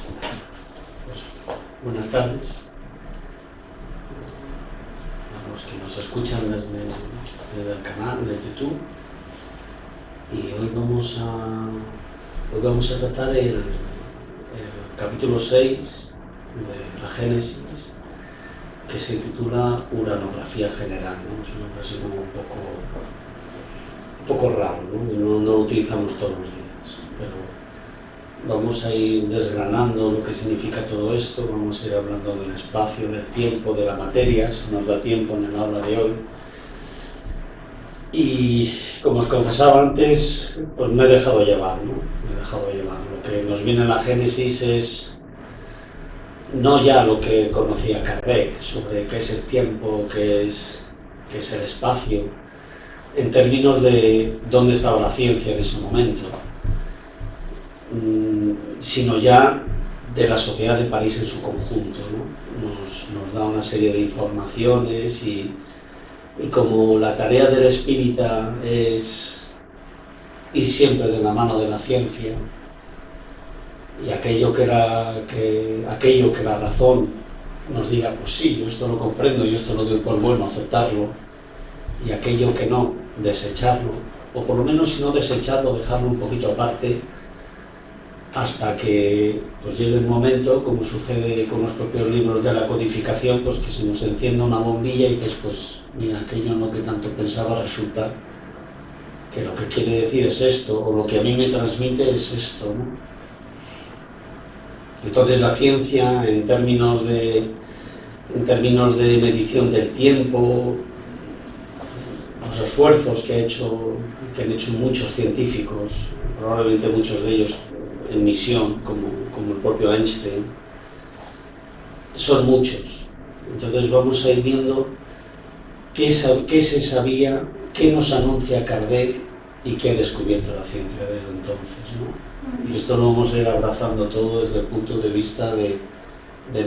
está. Pues, buenas tardes a los que nos escuchan desde el canal de YouTube. Y hoy vamos a tratar el capítulo 6 de la Génesis, que se titula Uranografía General, ¿no? Es un nombre así como un poco raro, ¿no? Y no lo utilizamos todos los días, pero vamos a ir desgranando lo que significa todo esto, vamos a ir hablando del espacio, del tiempo, de la materia, si nos da tiempo en el aula de hoy. Y como os confesaba antes, pues me he dejado llevar, ¿no? Me he dejado llevar. Lo que nos viene en la Génesis es no ya lo que conocía Kardec sobre qué es el tiempo, qué es el espacio, en términos de dónde estaba la ciencia en ese momento, sino ya de la sociedad de París en su conjunto, ¿no? Nos da una serie de informaciones y como la tarea del espírita es ir siempre de la mano de la ciencia, y aquello que la razón nos diga, pues sí, yo esto lo comprendo, yo esto lo doy por bueno, aceptarlo, y aquello que no, desecharlo, o por lo menos si no desecharlo, dejarlo un poquito aparte, hasta que pues llegue el momento, como sucede con los propios libros de la codificación, pues que se nos encienda una bombilla y dices, pues mira, aquello en lo que tanto pensaba resulta que lo que quiere decir es esto, o lo que a mí me transmite es esto, ¿no? Entonces la ciencia, en términos de medición del tiempo, los esfuerzos que han hecho muchos científicos, probablemente muchos de ellos en misión, como el propio Einstein, son muchos. Entonces vamos a ir viendo qué se sabía, qué nos anuncia Kardec y qué ha descubierto la ciencia desde entonces, ¿no? Y esto lo vamos a ir abrazando todo desde el punto de vista de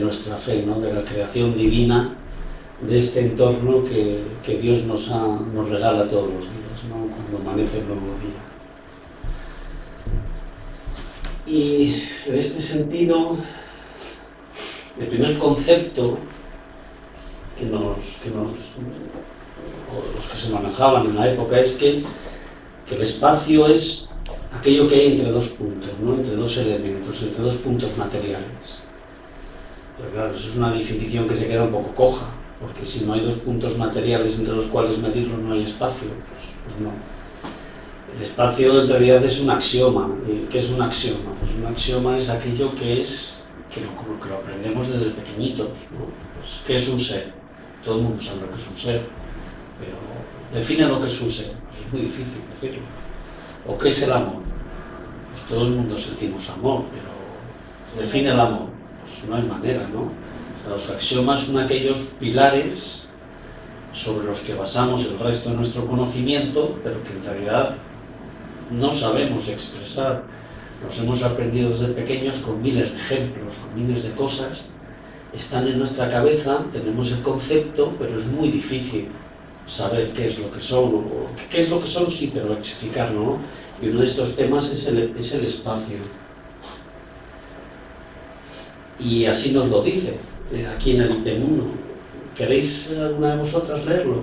nuestra fe, ¿no? De la creación divina, de este entorno que Dios nos regala todos los días, ¿no? Cuando amanece el nuevo día. Y en este sentido, el primer concepto o los que se manejaban en la época es que el espacio es aquello que hay entre dos puntos, ¿no? Entre dos elementos, entre dos puntos materiales. Pero claro, eso es una definición que se queda un poco coja, porque si no hay dos puntos materiales entre los cuales medirlo, no hay espacio, pues no. El espacio en realidad es un axioma. ¿Qué es un axioma? Pues un axioma es aquello que lo aprendemos desde pequeñitos, ¿no? Pues, ¿qué es un ser? Todo el mundo sabe lo que es un ser, pero define lo que es un ser, pues es muy difícil decirlo. ¿O qué es el amor? Pues todo el mundo sentimos amor, pero define el amor, pues no hay manera, ¿no? O sea, los axiomas son aquellos pilares sobre los que basamos el resto de nuestro conocimiento, pero que en realidad no sabemos expresar. Los hemos aprendido desde pequeños con miles de ejemplos, con miles de cosas. Están en nuestra cabeza, tenemos el concepto, pero es muy difícil saber qué es lo que son, o qué es lo que son, sí, pero explicarlo, ¿no? Y uno de estos temas es el espacio. Y así nos lo dice, aquí en el ítem 1. ¿Queréis alguna de vosotras leerlo?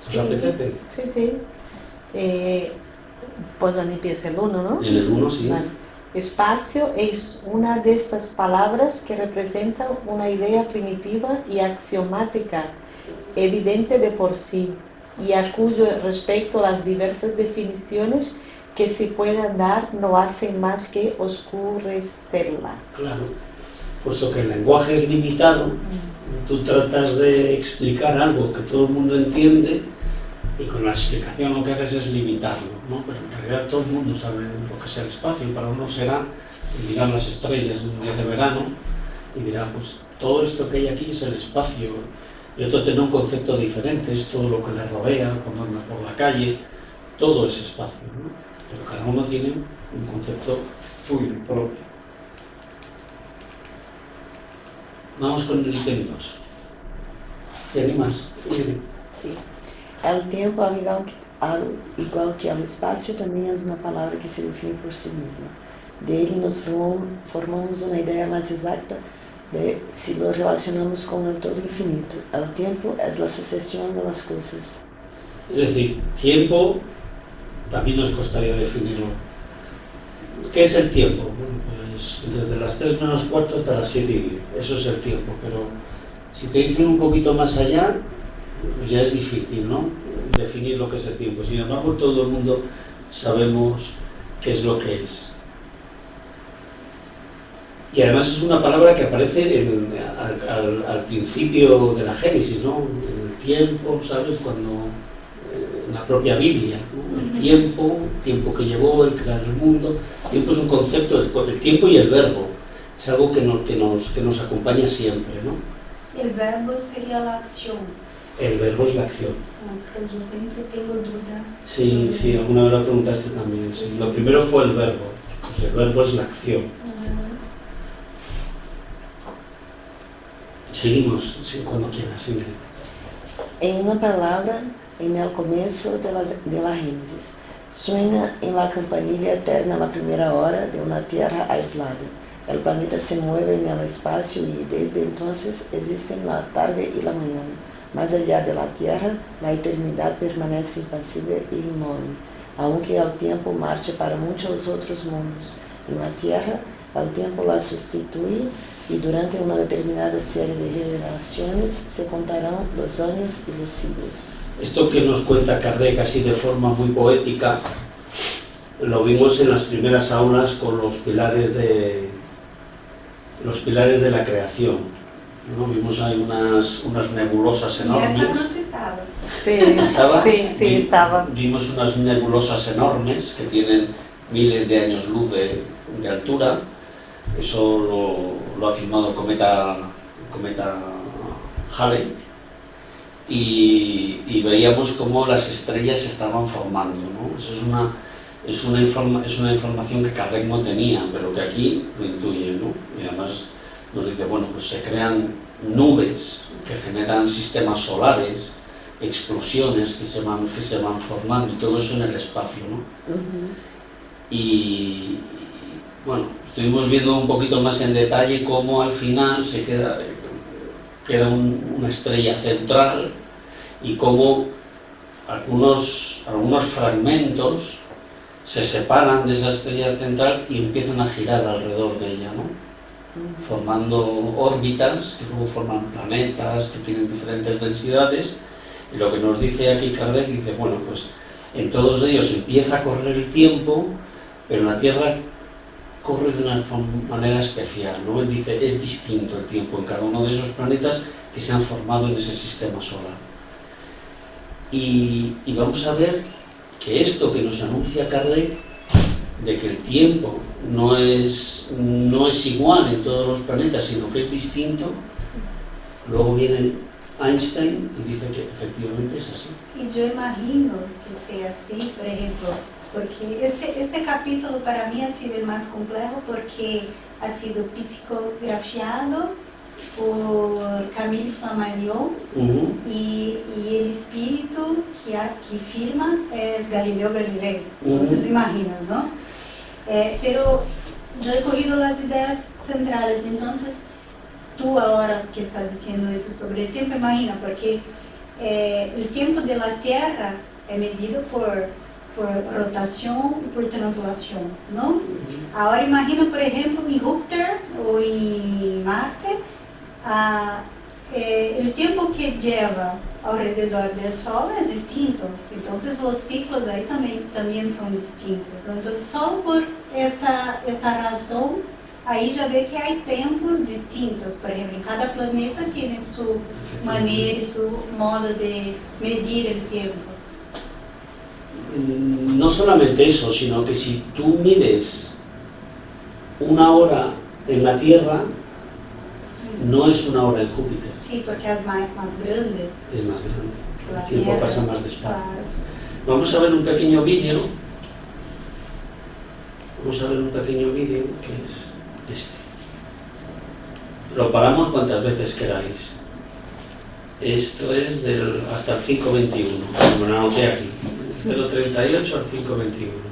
¿Os apetece? Sí, sí. Pues donde empieza el 1, ¿no? En el 1, sí. Bueno, espacio es una de estas palabras que representan una idea primitiva y axiomática, evidente de por sí, y a cuyo respecto las diversas definiciones que se puedan dar no hacen más que oscurecerla. Claro, puesto que el lenguaje es limitado, tú tratas de explicar algo que todo el mundo entiende, y con la explicación lo que haces es limitarlo, ¿no? Pero en realidad todo el mundo sabe lo que es el espacio. Para uno será mirar las estrellas en un día de verano y dirá, pues todo esto que hay aquí es el espacio, y otro tiene un concepto diferente, es todo lo que le rodea cuando anda por la calle, todo es espacio, ¿no? Pero cada uno tiene un concepto suyo, propio. Vamos con el ítem 2. ¿Te animas? Sí. El tiempo, igual que el espacio, também é uma palavra que se define por si mesma. Dele nos formamos uma ideia mais exata de si lo relacionamos con el todo infinito. El tiempo es la sucesión de las cosas. Es decir, tiempo también nos costaría definirlo. ¿Qué es el tiempo? Bueno, pues desde las 3 menos cuarto hasta las 7 y 10. Eso es el tiempo, pero si te dicen un poquito más allá, pues ya es difícil, ¿no? Definir lo que es el tiempo. Sin embargo, todo el mundo sabemos qué es lo que es. Y además es una palabra que aparece al principio de la Génesis, ¿no? El tiempo, ¿sabes? Cuando en la propia Biblia, ¿no? El tiempo que llevó el crear el mundo. El tiempo es un concepto, el tiempo y el verbo. Es algo que nos acompaña siempre, ¿no? El verbo sería la acción. El verbo es la acción. Porque yo siempre tengo duda. Sí, alguna vez lo preguntaste también. Sí. Lo primero fue el verbo. Pues el verbo es la acción. Seguimos, cuando quieras, Ingrid. En una palabra, en el comienzo de la Génesis, suena en la campanilla eterna la primera hora de una tierra aislada. El planeta se mueve en el espacio y desde entonces existen la tarde y la mañana. Más allá de la tierra, la eternidad permanece impasible e inmóvil, aunque el tiempo marche para muchos otros mundos. En la tierra, el tiempo la sustituye y durante una determinada serie de generaciones se contarán los años y los siglos. Esto que nos cuenta Kardec así de forma muy poética, lo vimos en las primeras aulas con los pilares de la creación, ¿no? Vimos ahí unas nebulosas enormes. Esa noche estaba. Sí, ¿Estabas? sí, estaba. Vimos unas nebulosas enormes que tienen miles de años luz de altura. Eso lo ha filmado cometa Halley y veíamos cómo las estrellas se estaban formando, ¿no? Eso es una información que Kardec no tenía, pero que aquí lo intuye, ¿no? Y además nos dice, bueno, pues se crean nubes que generan sistemas solares, explosiones que se van formando, y todo eso en el espacio, ¿no? Y bueno, estuvimos viendo un poquito más en detalle cómo al final se queda una estrella central y cómo algunos fragmentos se separan de esa estrella central y empiezan a girar alrededor de ella, ¿no? Formando órbitas que luego forman planetas que tienen diferentes densidades. Y lo que nos dice aquí Kardec, dice, bueno, pues en todos ellos empieza a correr el tiempo, pero en la Tierra corre de una manera especial, ¿no? Él dice, es distinto el tiempo en cada uno de esos planetas que se han formado en ese sistema solar. Y vamos a ver que esto que nos anuncia Kardec, de que el tiempo no es igual en todos los planetas, sino que es distinto, luego viene Einstein y dice que efectivamente es así. Y yo imagino que sea así, por ejemplo, porque este capítulo para mí ha sido el más complejo porque ha sido psicografiado por Camille Flammarion y el espíritu que firma es Galileo Galilei. Entonces imaginan, ¿no? Pero yo he cogido las ideas centrales, entonces tú ahora que estás diciendo eso sobre el tiempo, imagina, porque el tiempo de la Tierra es medido por rotación y por translación, ¿no? Ahora imagina, por ejemplo, en Júpiter o en Marte, el tiempo que lleva alrededor del Sol es distinto, entonces los ciclos ahí también son distintos, ¿no? Entonces solo por esta razón, ahí ya ve que hay tiempos distintos, por ejemplo, en cada planeta tiene su manera y su modo de medir el tiempo. No solamente eso, sino que si tú mides una hora en la Tierra, no es una hora en Júpiter. Sí, porque es más grande. Es más grande. La El tiempo Tierra, pasa más despacio. claro. Vamos a ver un pequeño vídeo. Vamos a ver un pequeño vídeo que es este. Lo paramos cuantas veces queráis. Esto es hasta el 5:21. Como lo anoté aquí. Del 38 al 5:21.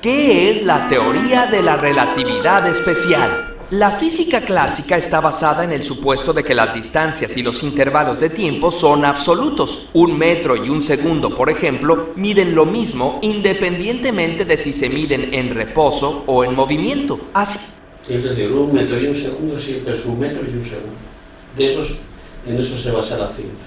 ¿Qué es la teoría de la relatividad especial? La física clásica está basada en el supuesto de que las distancias y los intervalos de tiempo son absolutos. 1 metro y 1 segundo, por ejemplo, miden lo mismo independientemente de si se miden en reposo o en movimiento. Así. Es decir, 1 metro y 1 segundo siempre es 1 metro y 1 segundo. En eso se basa la ciencia.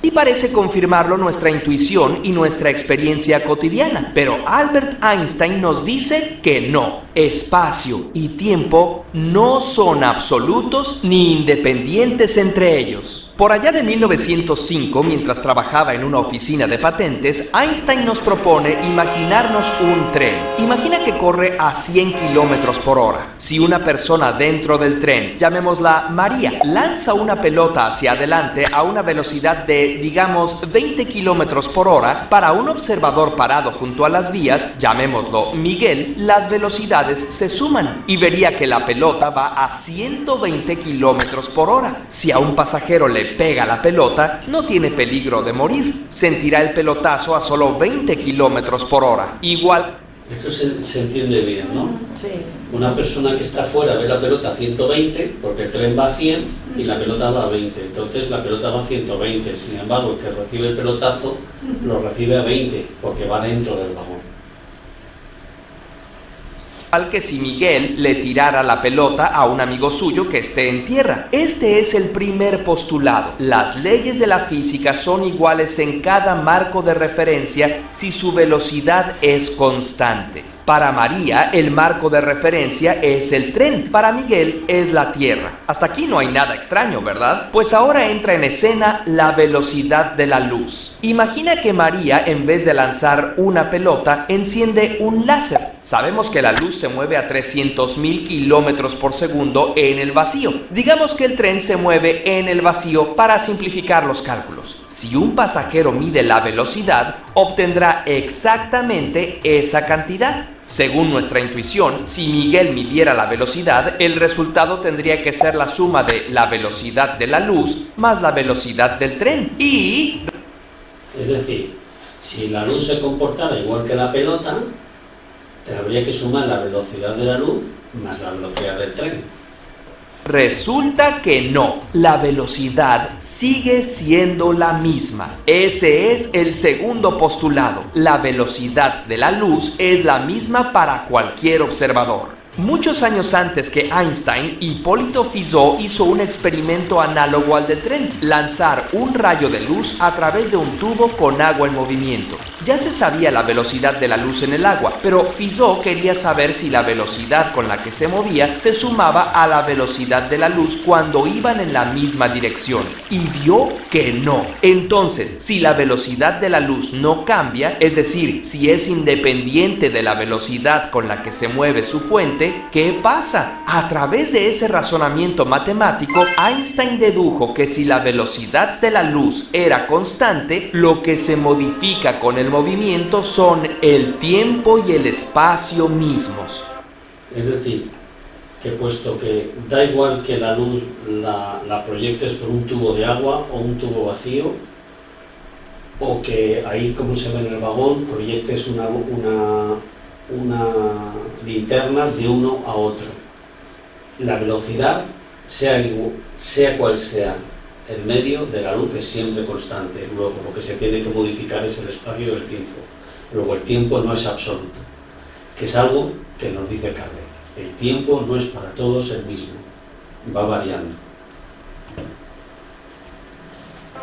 Y parece confirmarlo nuestra intuición y nuestra experiencia cotidiana. Pero Albert Einstein nos dice que no. Espacio y tiempo no son absolutos ni independientes entre ellos. Por allá de 1905, mientras trabajaba en una oficina de patentes, Einstein nos propone imaginarnos un tren. Imagina que corre a 100 kilómetros por hora. Si una persona dentro del tren, llamémosla María, lanza una pelota hacia adelante a una velocidad de, digamos, 20 kilómetros por hora, para un observador parado junto a las vías, llamémoslo Miguel, las velocidades se suman y vería que la pelota va a 120 kilómetros por hora. Si a un pasajero le pega la pelota, no tiene peligro de morir. Sentirá el pelotazo a solo 20 kilómetros por hora. Igual. Esto se entiende bien, ¿no? Sí. Una persona que está fuera ve la pelota a 120, porque el tren va a 100 y la pelota va a 20. Entonces la pelota va a 120. Sin embargo, el que recibe el pelotazo lo recibe a 20, porque va dentro del vagón. Que si Miguel le tirara la pelota a un amigo suyo que esté en tierra. Este es el primer postulado. Las leyes de la física son iguales en cada marco de referencia si su velocidad es constante. Para María, el marco de referencia es el tren. Para Miguel es la Tierra. Hasta aquí no hay nada extraño, ¿verdad? Pues ahora entra en escena la velocidad de la luz. Imagina que María, en vez de lanzar una pelota, enciende un láser. Sabemos que la luz se mueve a 300.000 kilómetros por segundo en el vacío. Digamos que el tren se mueve en el vacío para simplificar los cálculos. Si un pasajero mide la velocidad, obtendrá exactamente esa cantidad. Según nuestra intuición, si Miguel midiera la velocidad, el resultado tendría que ser la suma de la velocidad de la luz más la velocidad del tren. Es decir, si la luz se comportara igual que la pelota, te habría que sumar la velocidad de la luz más la velocidad del tren. Resulta que no, la velocidad sigue siendo la misma. Ese es el segundo postulado. La velocidad de la luz es la misma para cualquier observador. Muchos años antes que Einstein, Hipólito Fizeau hizo un experimento análogo al del tren: lanzar un rayo de luz a través de un tubo con agua en movimiento. Ya se sabía la velocidad de la luz en el agua, pero Fizeau quería saber si la velocidad con la que se movía se sumaba a la velocidad de la luz cuando iban en la misma dirección, y vio que no. Entonces, si la velocidad de la luz no cambia, es decir, si es independiente de la velocidad con la que se mueve su fuente, ¿qué pasa? A través de ese razonamiento matemático, Einstein dedujo que si la velocidad de la luz era constante, lo que se modifica con el movimiento son el tiempo y el espacio mismos. Es decir, que puesto que da igual que la luz la proyectes por un tubo de agua o un tubo vacío, o que ahí, como se ve en el vagón, proyectes una linterna de uno a otro, la velocidad, sea cual sea el medio de la luz, es siempre constante. Luego lo que se tiene que modificar es el espacio y el tiempo. Luego el tiempo no es absoluto, que es algo que nos dice Carle. El tiempo no es para todos el mismo, va variando.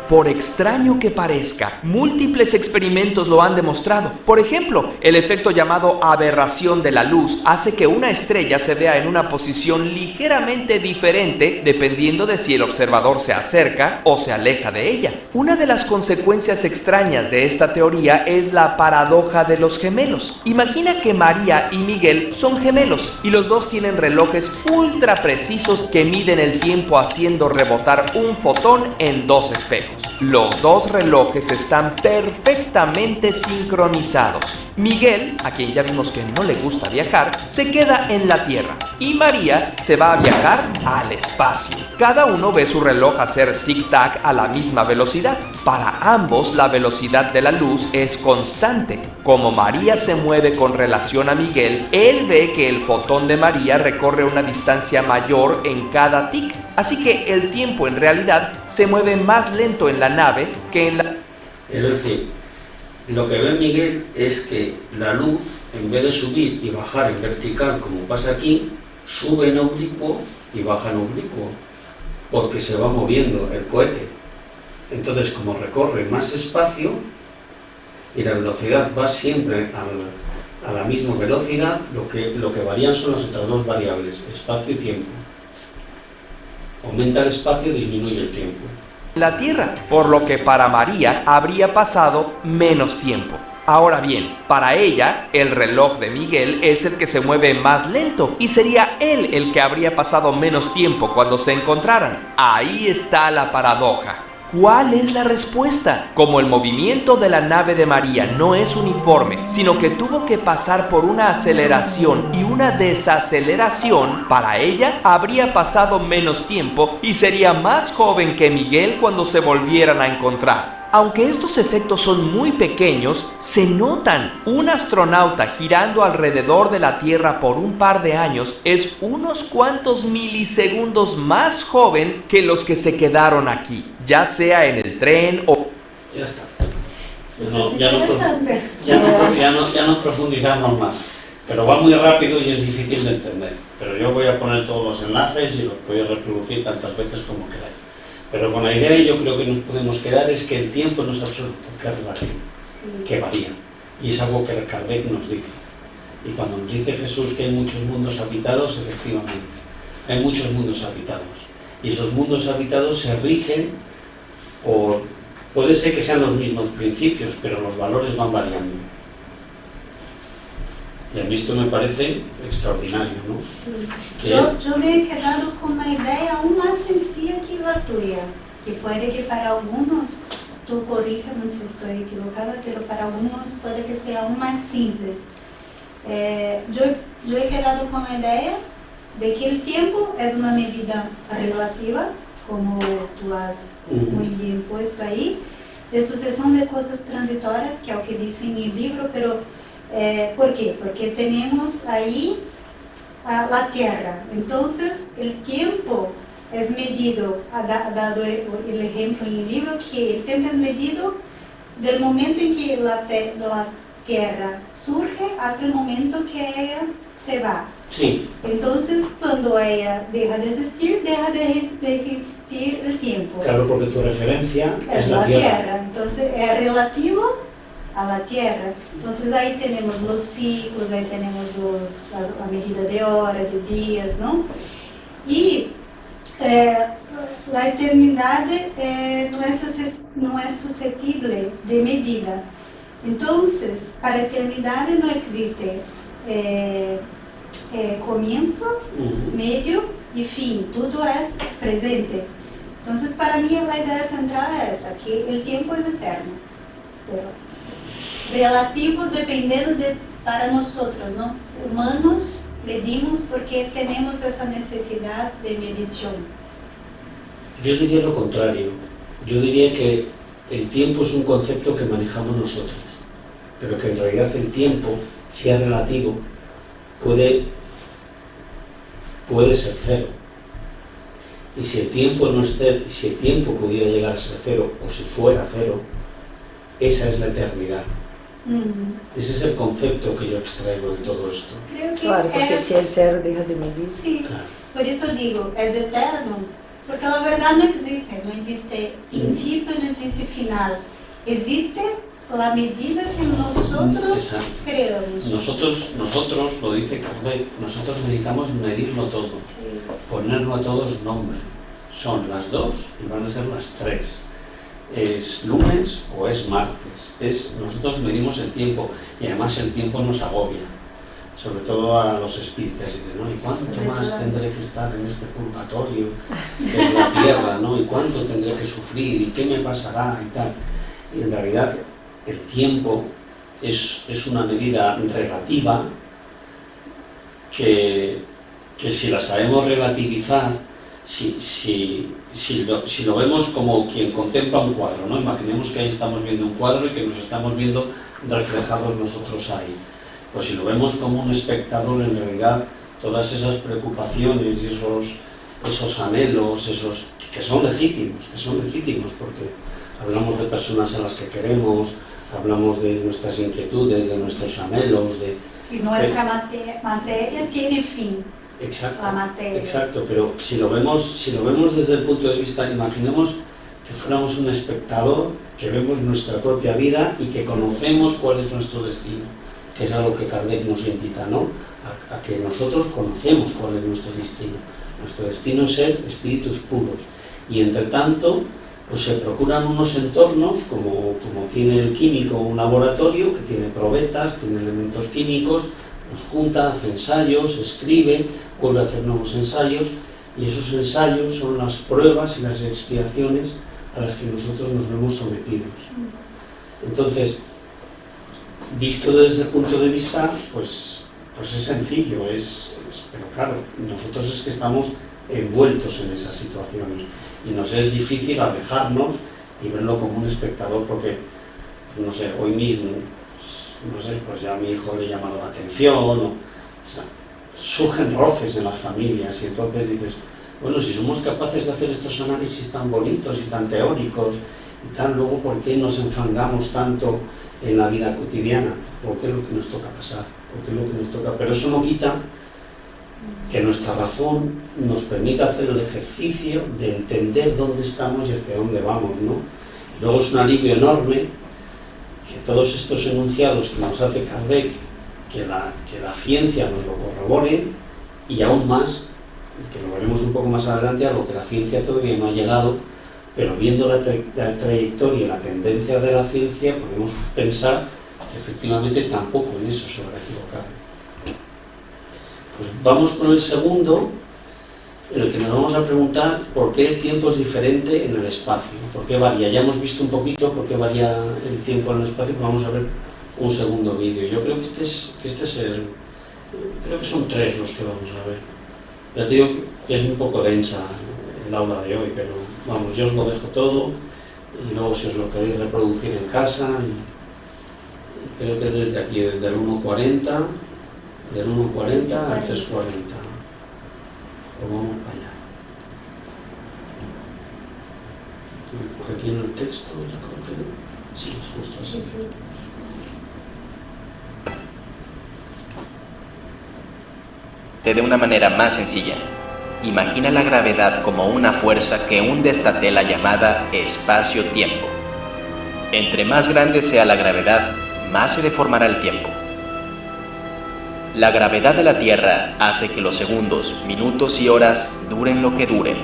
Por extraño que parezca, múltiples experimentos lo han demostrado. Por ejemplo, el efecto llamado aberración de la luz hace que una estrella se vea en una posición ligeramente diferente dependiendo de si el observador se acerca o se aleja de ella. Una de las consecuencias extrañas de esta teoría es la paradoja de los gemelos. Imagina que María y Miguel son gemelos y los dos tienen relojes ultra precisos que miden el tiempo haciendo rebotar un fotón en dos espejos. momentos. Los dos relojes están perfectamente sincronizados. Miguel, a quien ya vimos que no le gusta viajar, se queda en la Tierra y María se va a viajar al espacio. Cada uno ve su reloj hacer tic-tac a la misma velocidad. Para ambos la velocidad de la luz es constante. Como María se mueve con relación a Miguel, él ve que el fotón de María recorre una distancia mayor en cada tic. Así que el tiempo en realidad se mueve más lento en la nave que en la... Es decir, lo que ve Miguel es que la luz, en vez de subir y bajar en vertical como pasa aquí, sube en oblicuo y baja en oblicuo, porque se va moviendo el cohete. Entonces, como recorre más espacio y la velocidad va siempre a la misma velocidad, lo que varían son las otras dos variables, espacio y tiempo. Aumenta el espacio, disminuye el tiempo. La Tierra, por lo que para María habría pasado menos tiempo. Ahora bien, para ella, el reloj de Miguel es el que se mueve más lento y sería él el que habría pasado menos tiempo cuando se encontraran. Ahí está la paradoja. ¿Cuál es la respuesta? Como el movimiento de la nave de María no es uniforme, sino que tuvo que pasar por una aceleración y una desaceleración, para ella habría pasado menos tiempo y sería más joven que Miguel cuando se volvieran a encontrar. Aunque estos efectos son muy pequeños, se notan. Un astronauta girando alrededor de la Tierra por un par de años es unos cuantos milisegundos más joven que los que se quedaron aquí, ya sea en el tren o... Ya está. Eso es interesante. Ya no profundizamos más. Pero va muy rápido y es difícil de entender. Pero yo voy a poner todos los enlaces y los voy a reproducir tantas veces como queráis. Pero con la idea, y yo creo que nos podemos quedar, es que el tiempo no es absoluto, que es relativo, que varía. Y es algo que Kardec nos dice. Y cuando nos dice Jesús que hay muchos mundos habitados, efectivamente, hay muchos mundos habitados. Y esos mundos habitados se rigen por... Puede ser que sean los mismos principios, pero los valores van variando. Y a mí esto me parece extraordinario, ¿no? Sí. Yo me he quedado con una idea aún más sencilla que la tuya, que puede que para algunos, tú corrígeme si estoy equivocada, pero para algunos puede que sea aún más simples. Yo he quedado con la idea de que el tiempo es una medida relativa, como tú has muy bien puesto ahí, de sucesión de cosas transitorias, que es lo que dice en mi libro, pero ¿por qué? Porque tenemos ahí la Tierra. Entonces, el tiempo es medido, ha dado el ejemplo en el libro, que el tiempo es medido del momento en que la Tierra surge hasta el momento que ella se va. Sí. Entonces, cuando ella deja de existir el tiempo. Claro, porque tu referencia Es la la Tierra. Tierra. Entonces, es relativo a la Tierra. Entonces ahí tenemos los ciclos, ahí tenemos la medida de horas, de días, ¿no? Y la eternidad no es susceptible de medida. Entonces, para la eternidad no existe comienzo, medio y fin. Todo es presente. Entonces, para mí la idea central es esta, que el tiempo es eterno. Pero relativo dependiendo para nosotros, ¿no? Humanos medimos porque tenemos esa necesidad de medición. Yo diría lo contrario. Yo diría que el tiempo es un concepto que manejamos nosotros, pero que en realidad el tiempo, si es relativo, puede ser cero. Y si el tiempo no es cero, si el tiempo pudiera llegar a ser cero, o si fuera cero, esa es la eternidad. Ese es el concepto que yo extraigo de todo esto. Creo que Claro, porque si es cero, deja de medir. Sí, Claro. por eso digo, es eterno, porque la verdad no existe principio, no existe final. Existe la medida que nosotros Exacto. creamos. Nosotros, lo dice Kardec, nosotros necesitamos medirlo todo, Sí. ponerlo a todos nombre. Son las 2 y van a ser las 3. Es lunes o es martes. Nosotros medimos el tiempo y además el tiempo nos agobia. sobre todo a los espíritas, dicen, ¿no? ¿Y cuánto más tendré que estar en este purgatorio que es la tierra, ¿no? ¿Y cuánto tendré que sufrir? ¿Y qué me pasará? Y tal. Y en realidad el tiempo es una medida relativa que si la sabemos relativizar, si lo vemos como quien contempla un cuadro, ¿no? Imaginemos que ahí estamos viendo un cuadro y que nos estamos viendo reflejados nosotros ahí. Pues si lo vemos como un espectador, en realidad todas esas preocupaciones y esos anhelos, que son legítimos, porque hablamos de personas a las que queremos, hablamos de nuestras inquietudes, de nuestros anhelos, Y nuestra materia tiene fin. Exacto, la materia. exacto, pero si lo vemos desde el punto de vista, imaginemos que fuéramos un espectador, que vemos nuestra propia vida y que conocemos cuál es nuestro destino, que es a lo que Kardec nos invita, ¿no? A que nosotros conocemos cuál es nuestro destino. Nuestro destino es ser espíritus puros. Y entre tanto, pues se procuran unos entornos, como tiene el químico un laboratorio, que tiene probetas, tiene elementos químicos, nos junta, hace ensayos, escribe, vuelve a hacer nuevos ensayos, y esos ensayos son las pruebas y las expiaciones a las que nosotros nos vemos sometidos. Entonces, visto desde ese punto de vista, pues es sencillo, pero claro, nosotros es que estamos envueltos en esas situaciones y nos es difícil alejarnos y verlo como un espectador, porque, pues no sé, hoy mismo, pues ya a mi hijo le ha llamado la atención, o sea, surgen roces en las familias y entonces dices, bueno, si somos capaces de hacer estos análisis tan bonitos y tan teóricos y tal, luego ¿por qué nos enfangamos tanto en la vida cotidiana? Porque es lo que nos toca pasar, pero eso no quita que nuestra razón nos permita hacer el ejercicio de entender dónde estamos y hacia dónde vamos, ¿no? Y luego es un alivio enorme que todos estos enunciados que nos hace Kardec, que la ciencia nos lo corrobore, y aún más, que lo veremos un poco más adelante, a lo que la ciencia todavía no ha llegado, pero viendo la trayectoria y la tendencia de la ciencia, podemos pensar que efectivamente tampoco en eso se habrá equivocado. Pues vamos con el segundo, en el que nos vamos a preguntar por qué el tiempo es diferente en el espacio, por qué varía. Ya hemos visto un poquito por qué varía el tiempo en el espacio, pero vamos a ver un segundo vídeo. Yo creo que creo que son 3 los que vamos a ver. Ya te digo que es un poco densa el aula de hoy, pero vamos, yo os lo dejo todo y luego si os lo queréis reproducir en casa, y creo que es desde aquí, desde el 1.40, del 1.40 al 3.40. Pues vamos para allá. Porque aquí en el texto, sí, es justo así. Sí, sí. De una manera más sencilla, imagina la gravedad como una fuerza que hunde esta tela llamada espacio-tiempo. Entre más grande sea la gravedad, más se deformará el tiempo. La gravedad de la Tierra hace que los segundos, minutos y horas duren lo que duren.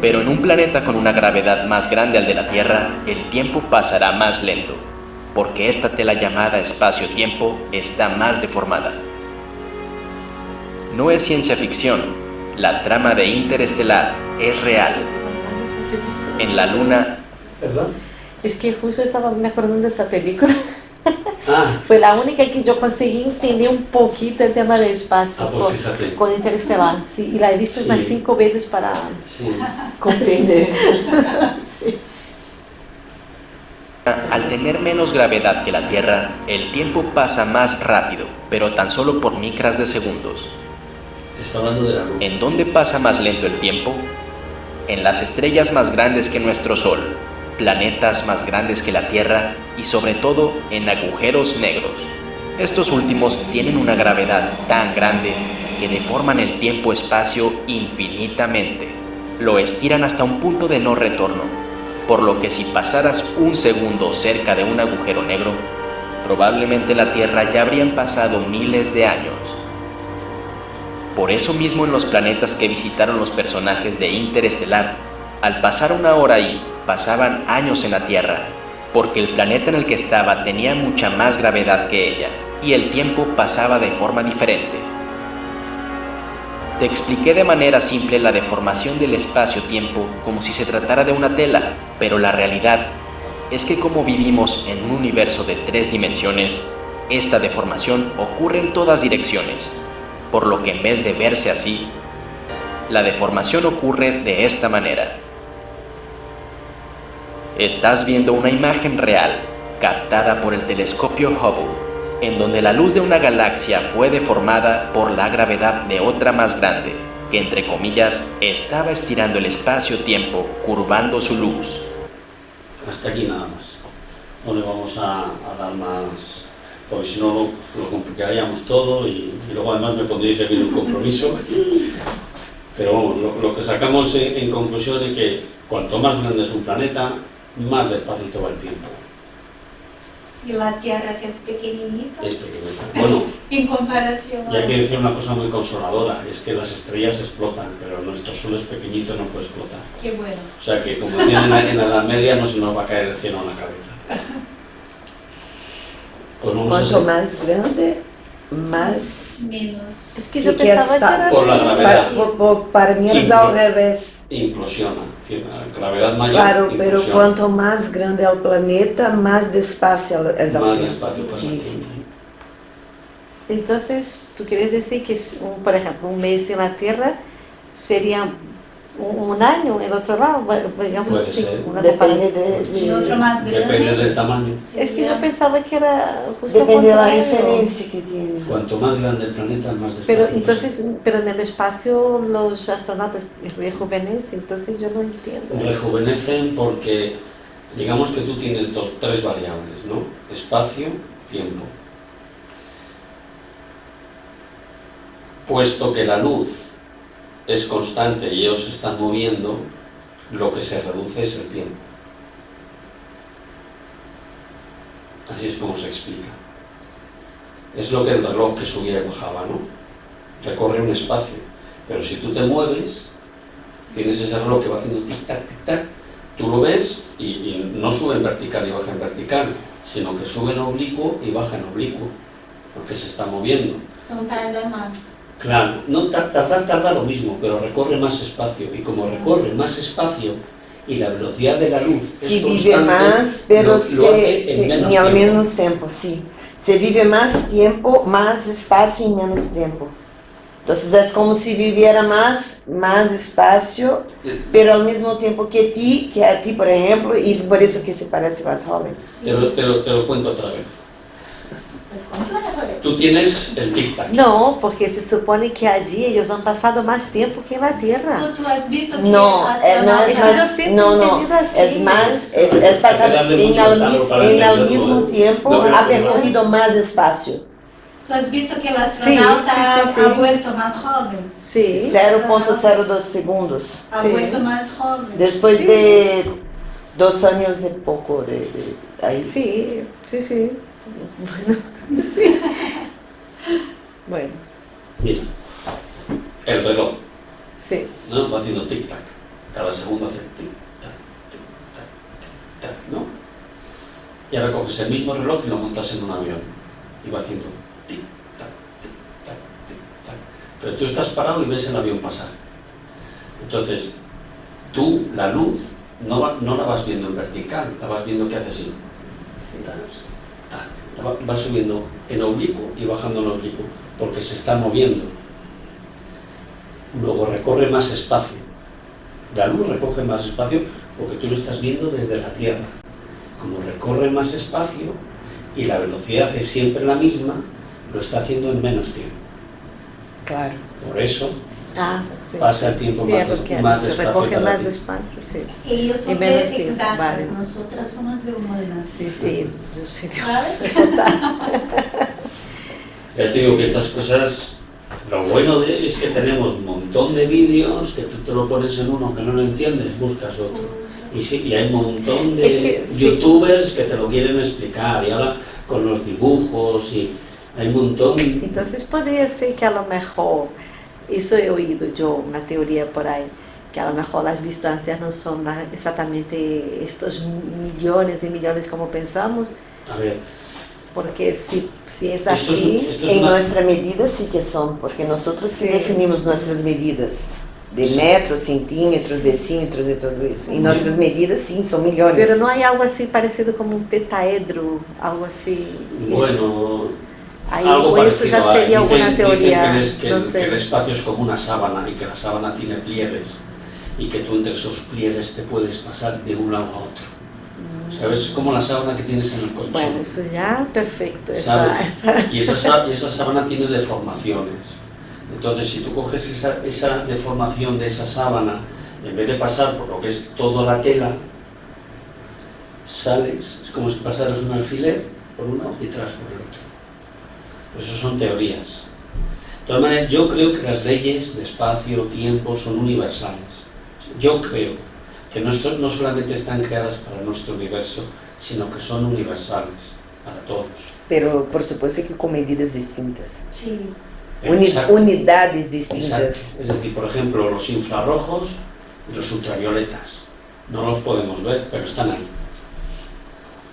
Pero en un planeta con una gravedad más grande al de la Tierra, el tiempo pasará más lento, porque esta tela llamada espacio-tiempo está más deformada. No es ciencia ficción, la trama de Interestelar es real. En la Luna... ¿Verdad? Es que justo estaba me acordando de esa película. Ah, Fue la única que yo conseguí entender un poquito el tema del espacio pues fíjate. con Interestelar. Sí, y la he visto Sí. unas 5 veces para Sí. comprender. Sí. Al tener menos gravedad que la Tierra, el tiempo pasa más rápido, pero tan solo por micras de segundos. Está hablando de la luz. ¿En dónde pasa más lento el tiempo? En las estrellas más grandes que nuestro Sol, planetas más grandes que la Tierra y sobre todo en agujeros negros. Estos últimos tienen una gravedad tan grande que deforman el tiempo-espacio infinitamente. Lo estiran hasta un punto de no retorno, por lo que si pasaras un segundo cerca de un agujero negro, probablemente en la Tierra ya habrían pasado miles de años. Por eso mismo en los planetas que visitaron los personajes de Interestelar, al pasar una hora ahí, pasaban años en la Tierra, porque el planeta en el que estaba tenía mucha más gravedad que ella, y el tiempo pasaba de forma diferente. Te expliqué de manera simple la deformación del espacio-tiempo como si se tratara de una tela, pero la realidad es que como vivimos en un universo de 3 dimensiones, esta deformación ocurre en todas direcciones, por lo que en vez de verse así, la deformación ocurre de esta manera. Estás viendo una imagen real, captada por el telescopio Hubble, en donde la luz de una galaxia fue deformada por la gravedad de otra más grande, que entre comillas estaba estirando el espacio-tiempo, curvando su luz. Hasta aquí nada más. No le vamos a dar más, porque si no lo complicaríamos todo y luego además me pondríais en un compromiso. Pero vamos, lo que sacamos en conclusión es que cuanto más grande es un planeta, más despacito va el tiempo. Y la Tierra, que es pequeñita, Es pequeñita. Bueno, en comparación y hay que decir una cosa muy consoladora, es que las estrellas explotan, pero nuestro Sol es pequeñito y no puede explotar. Qué bueno. O sea que como tienen en la Edad Media no se nos va a caer el cielo en la cabeza. Pues vamos a Quanto seguir. mais grande, mais... Menos. Es que yo que pensaba que está era... Por la gravedad. Para mí es al revés. Implosiona. La gravedad mayor Claro, pero implosiona. quanto mais grande é o planeta, mais despacio é o Más tempo. despacio pasa Sim, el sim, tiempo. sim. Entonces, tú quieres decir que, por ejemplo, un mes en la Tierra sería un año en otro lado, digamos Puede así. ser. Una Depende comparación. Y otro de, más Depende grande. del tamaño. Es que yo pensaba que era justo depende da contrario. referência que tiene. Cuanto más grande el planeta, más despacio. Pero pasa. entonces, pero en el espacio los astronautas rejuvenecen, entonces yo no entiendo. Rejuvenecen porque, digamos que tú tienes 3 variables, ¿no? Espacio, tiempo. Puesto que la luz es constante y ellos se están moviendo, lo que se reduce es el tiempo. Así es como se explica. Es lo que el reloj que subía y bajaba, ¿no? Recorre un espacio, pero si tú te mueves, tienes ese reloj que va haciendo tic-tac, tic-tac, tú lo ves y no sube en vertical y baja en vertical, sino que sube en oblicuo y baja en oblicuo, porque se está moviendo. No tarda más. Claro, no tarda lo mismo, pero recorre más espacio, y como recorre más espacio y la velocidad de la luz Se es vive constante, mais, pero lo hace en menos em ao tiempo. menos tempo, sim. Se vive mais tempo, mais espaço em menos tempo. Então, é como se viviera mais espaço, pero ao mesmo tempo que a ti, por exemplo, e por isso que se parece mais jovem. Te lo cuento otra vez. Es complejo eso. Tú tienes el tic-tac. No, porque se supone que allí ellos han pasado más tiempo que en la Tierra. ¿Tú has visto que Não, não é Es que mais, yo siempre he não, não, entendido así, é mais, eso. é passado darle em mucho ao calor para em ao entenderlo, mesmo tempo, Não, ha não. percorrido mais espaço. ¿Tú has visto que el Sí, astronauta sí, sí, ha sí. vuelto más joven? Sí. 0,02 segundos. Ha Sí. vuelto más joven. Después Sí. de 2 años y poco de ahí. Sí, sí, sí. Bueno, sí. Bueno, Mira, el reloj, sí. ¿no? Va haciendo tic-tac. Cada segundo hace tic-tac, tic-tac, tic-tac, ¿no? Y ahora coges el mismo reloj y lo montas en un avión. Y va haciendo tic-tac, tic-tac, tic-tac. Pero tú estás parado y ves el avión pasar. Entonces, tú, la luz, no la vas viendo en vertical, la vas viendo que hace así. Sí. Tac, tac. Va subiendo en oblicuo y bajando en oblicuo, porque se está moviendo. Luego recorre más espacio. La luz recoge más espacio porque tú lo estás viendo desde la Tierra. Como recorre más espacio y la velocidad es siempre la misma, lo está haciendo en menos tiempo. Claro. Por eso Ah, sí. pasa el tiempo Sí, más, es lo que más se despacio recoge para más ti. despacio, sí. Ellos son Y menos de tiempo, exactas, vale. nosotras somos de humanas. Sí, sí, yo soy de ¿Sabes? Ya te digo que estas cosas, lo bueno es que tenemos un montón de vídeos que tú te lo pones en uno que no lo entiendes, buscas otro. Y sí, y hay un montón de Es que sí. youtubers que te lo quieren explicar y ahora con los dibujos y hay un montón. Entonces podría ser que a lo mejor, eso he oído yo, una teoría por ahí, que a lo mejor las distancias no son exactamente estos millones y millones como pensamos. A ver, Porque si es Esto es- así, esto es En una- nuestra medida sí que son, porque nosotros sí Sí. definimos nuestras medidas de Sí. metros, centímetros, decímetros y todo eso. Y nuestras medidas sí son millones. pero no hay algo así parecido como un tetaedro, algo así. Bueno, Ahí, algo o eso ya parecido hay. sería Dicen una teoría, que no el sé. espacio es como una sábana y que la sábana tiene pliegues y que tú entre esos pliegues te puedes pasar de un lado a otro. ¿Sabes? Es como la sábana que tienes en el colchón. Bueno, eso ya perfecto. ¿Sabes? Y esa sábana tiene deformaciones. Entonces, si tú coges esa deformación de esa sábana, en vez de pasar por lo que es toda la tela, sales, es como si pasaras un alfiler por un lado y tras por el otro. Eso son teorías. De todas maneras, yo creo que las leyes de espacio, tiempo, son universales. Yo creo que no solamente están creadas para nuestro universo, sino que son universales para todos. Pero por supuesto que con medidas distintas. Sí. Exacto. Unidades Exacto. distintas. Es decir, por ejemplo, los infrarrojos y los ultravioletas. No los podemos ver, pero están ahí.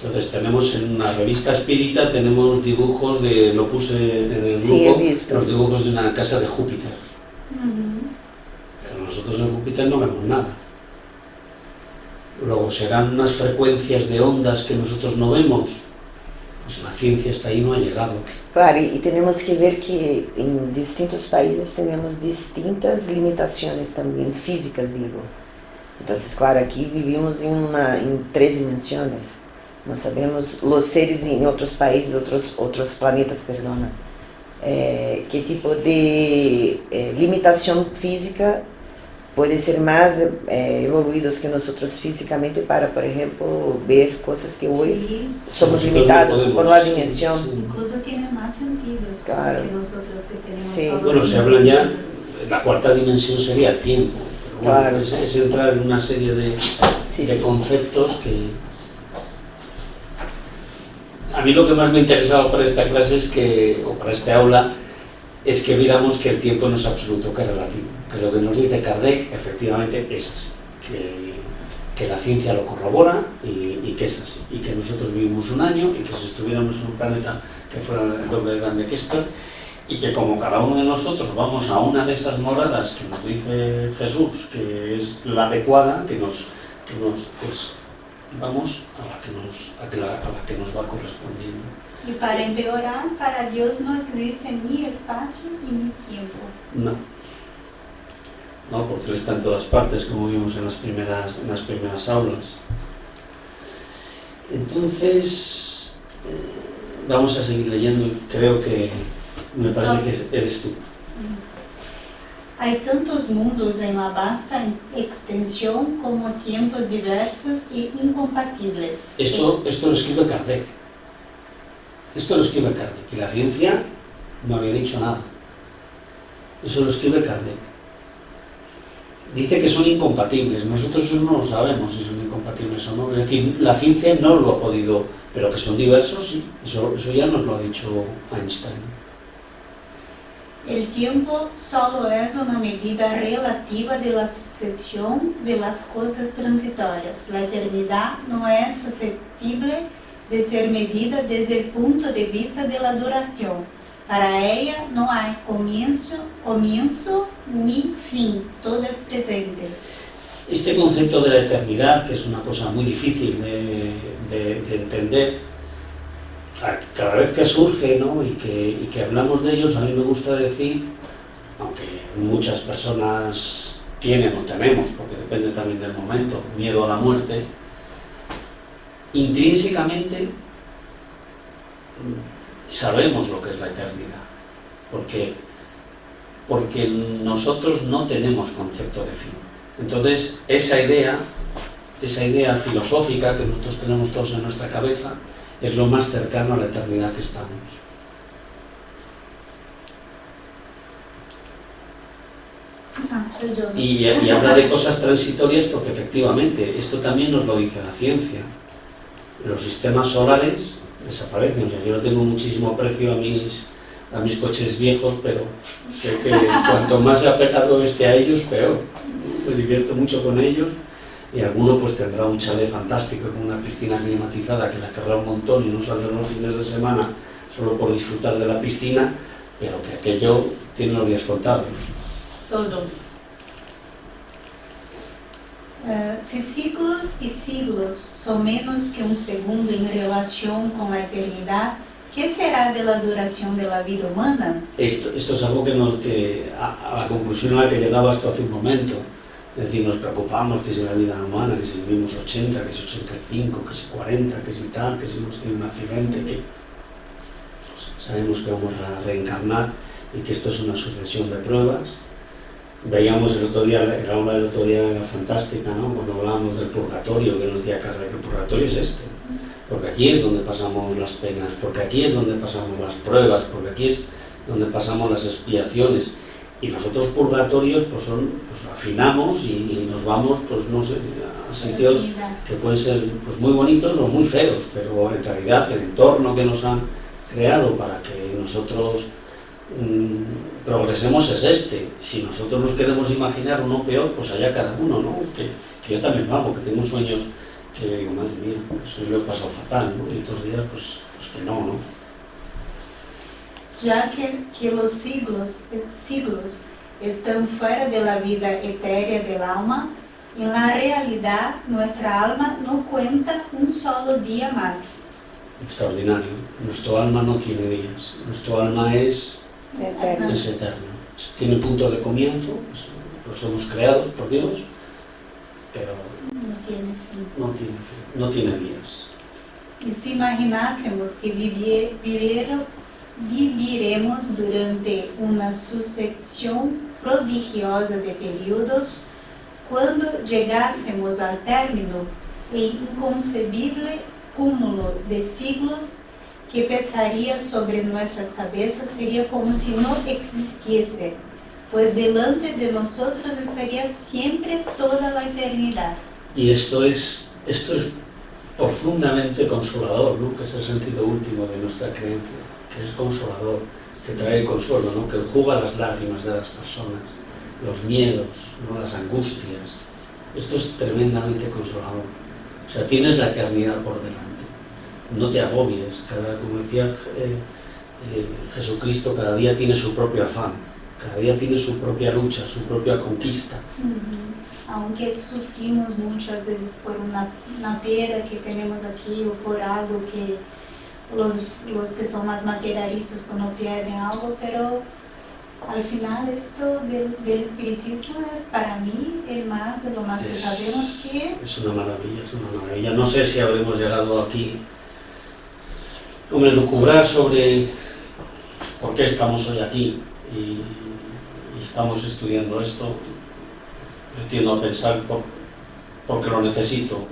Entonces tenemos en una revista espírita, tenemos dibujos lo puse en el grupo, Sí, he visto. los dibujos de una casa de Júpiter. Uhum. Pero nosotros en Júpiter no vemos nada. Luego serán unas frecuencias de ondas que nosotros no vemos. Pues la ciencia hasta ahí no ha llegado. Claro, y tenemos que ver que en distintos países tenemos distintas limitaciones también, físicas digo. Entonces, claro, aquí vivimos en 3 dimensiones. No sabemos los seres en otros países, otros planetas, perdona, qué tipo de limitación física puede ser más evoluidos que nosotros físicamente para, por ejemplo, ver cosas que hoy Sí. somos Nosotros no limitados podemos, por la sí, dimensión. sí. Incluso tiene más sentidos Claro. que nosotros que tenemos Sí. solo Bueno, se cinco habla ya, sentidos. la cuarta dimensión sería el tiempo. Pero bueno, Claro. es entrar en una serie de Sí, de sí. conceptos que... A mí lo que más me interesaba para esta clase o para este aula, es que viéramos que el tiempo no es absoluto, que es relativo. Que lo que nos dice Kardec, efectivamente, es así. Que la ciencia lo corrobora y que es así. Y que nosotros vivimos un año y que si estuviéramos en un planeta que fuera el doble de grande que este, y que como cada uno de nosotros vamos a una de esas moradas que nos dice Jesús, que es la adecuada, pues vamos a la que nos va correspondiendo. Y para empeorar, para Dios no existe ni espacio y ni tiempo. No, porque Él está en todas partes, como vimos en las primeras aulas. Entonces, vamos a seguir leyendo, creo que me parece que eres tú. Hay tantos mundos en la vasta extensión como tiempos diversos e incompatibles. Esto lo escribe Kardec. Y la ciencia no había dicho nada. Eso lo escribe Kardec. Dice que son incompatibles. Nosotros eso no lo sabemos si son incompatibles o no. Es decir, la ciencia no lo ha podido, pero que son diversos, sí. Eso ya nos lo ha dicho Einstein. El tiempo solo es una medida relativa de la sucesión de las cosas transitorias. La eternidad no es susceptible de ser medida desde el punto de vista de la duración. Para ella no hay comienzo ni fin, todo es presente. Este concepto de la eternidad, que es una cosa muy difícil de entender, cada vez que surge, ¿no? y que hablamos de ellos, a mí me gusta decir, aunque muchas personas tienen o tenemos, porque depende también del momento, miedo a la muerte, intrínsecamente sabemos lo que es la eternidad, porque nosotros no tenemos concepto de fin. Entonces, esa idea filosófica que nosotros tenemos todos en nuestra cabeza, es lo más cercano a la eternidad que estamos. Y habla de cosas transitorias porque efectivamente, esto también nos lo dice la ciencia. Los sistemas solares desaparecen. O sea, yo no tengo muchísimo aprecio a mis coches viejos, pero sé que cuanto más apegado esté a ellos, peor. Me divierto mucho con ellos, y alguno pues tendrá un chalet fantástico con una piscina climatizada que la querrá un montón y no saldrá los fines de semana solo por disfrutar de la piscina, pero que aquello tiene los días contados. Todo. Si siglos y siglos son menos que un segundo en relación con la eternidad, ¿qué será de la duración de la vida humana? Esto es algo a la conclusión a la que llegaba hasta hace un momento. Es decir, nos preocupamos que si la vida humana, que si vivimos 80, que si 85, que si 40, que si tal, que si hemos tenido un accidente, que sabemos que vamos a reencarnar y que esto es una sucesión de pruebas. Veíamos el otro día, la aula del otro día era fantástica, ¿no? Cuando hablábamos del purgatorio, que nos decía Carla que el purgatorio es este, porque aquí es donde pasamos las penas, porque aquí es donde pasamos las pruebas, porque aquí es donde pasamos las expiaciones. Y los otros purgatorios pues afinamos y nos vamos, pues no sé, a sitios que pueden ser pues muy bonitos o muy feos, pero en realidad el entorno que nos han creado para que nosotros progresemos es este. Si nosotros nos queremos imaginar uno peor, pues allá cada uno, ¿no? Que yo también lo hago, que tengo sueños que digo, madre mía, eso lo he pasado fatal, ¿no? Y otros días, pues que no. Ya que los siglos están fuera de la vida etérea del alma, en la realidad nuestra alma no cuenta un solo día más. Extraordinario. Nuestro alma no tiene días. Nuestro alma es Eterno. Tiene punto de comienzo, pues somos creados por Dios, pero No tiene fin. no tiene días. Y si imaginásemos que viviremos durante una sucesión prodigiosa de períodos, cuando llegásemos al término, el inconcebible cúmulo de siglos que pesaría sobre nuestras cabezas sería como si no existiese, pues delante de nosotros estaría siempre toda la eternidad. Y esto es profundamente consolador, ¿no? Que es el sentido último de nuestra creencia, que es consolador, que trae consuelo, ¿no? Que enjuga las lágrimas de las personas, los miedos, ¿no? Las angustias. Esto es tremendamente consolador. O sea, tienes la eternidad por delante. No te agobies, como decía Jesucristo, cada día tiene su propio afán, cada día tiene su propia lucha, su propia conquista. Aunque sufrimos muchas veces por una piedra que tenemos aquí o por algo que los que son más materialistas cuando pierden algo, pero al final esto del espiritismo es para mí el más de lo más que sabemos que... Es una maravilla. No sé si habremos llegado aquí lucubrar sobre por qué estamos hoy aquí y estamos estudiando esto. Yo tiendo a pensar porque lo necesito,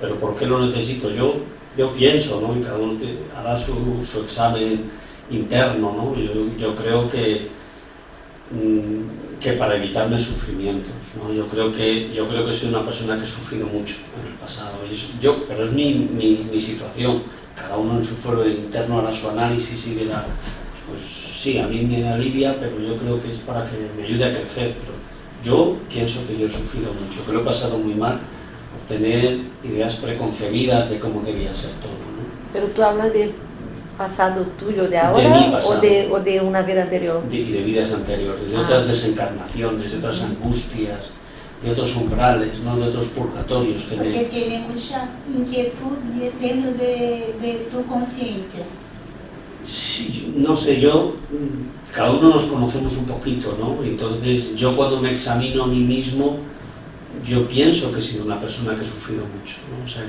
pero ¿por qué lo necesito? Yo pienso, ¿no? Y cada uno hará su examen interno, ¿no? Yo creo que para evitarme sufrimientos, ¿no? Yo creo que soy una persona que he sufrido mucho en el pasado, pero es mi situación. Cada uno en su fuero interno hará su análisis y dirá, pues sí, a mí me alivia, pero yo creo que es para que me ayude a crecer. Pero yo pienso que yo he sufrido mucho, que lo he pasado muy mal por tener ideas preconcebidas de cómo debía ser todo, ¿no? Pero tú hablas del pasado tuyo de ahora, de mi pasado, o de una vida anterior. Y de vidas anteriores, de otras desencarnaciones, de otras angustias, de otros umbrales, ¿no? De otros purgatorios. Porque tiene mucha inquietud dentro de tu conciencia. Sí, no sé, cada uno nos conocemos un poquito, ¿no? Entonces yo cuando me examino a mí mismo, yo pienso que he sido una persona que he sufrido mucho, ¿no? O sea,